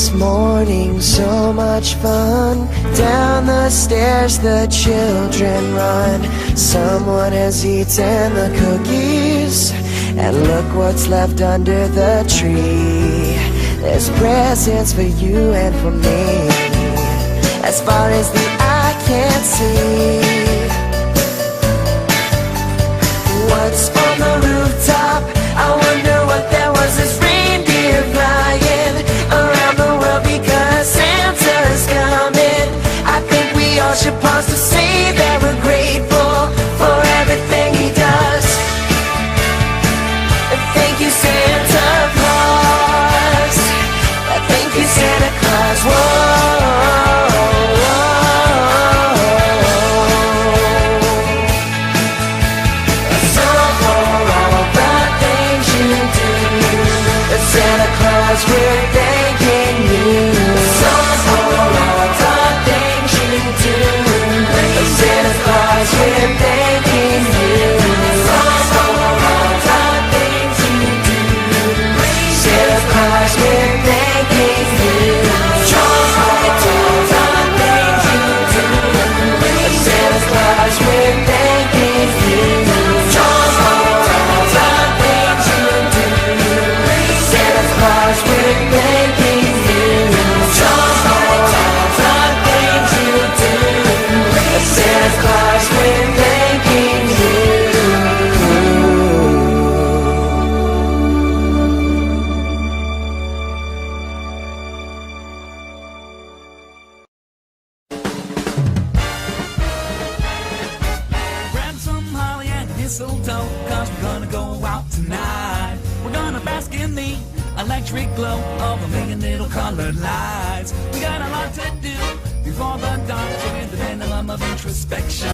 Christmas morning, so much fun. Down the stairs the children run. Someone has eaten the cookies, and look what's left under the tree. There's presents for you and for me, as far as the eye can see. What's on the rooftop? I wonder what that was. This reindeer flying around the world because Santa's coming. I think we all should pause to say that we're grateful for everything he does. Thank you, Santa Claus. Thank you, Santa Claus. Whoa. Santa Claus, we're thanking you. So for all the things you do. Santa Claus, we're thanking you. So for all the things you do. Santa Claus, we're thanking you. So for all the things you do. Santa Claus, we're thanking you. So for all the things you do. Santa Claus, we're thanking you. Just for all the things you do. Santa Claus, we're thanking you. Grab some holly and mistletoe, 'cause we're gonna go out tonight. We're gonna bask in the electric glow of a million little colored lights. We got a lot to do before the dawn, so in the minimum of introspection.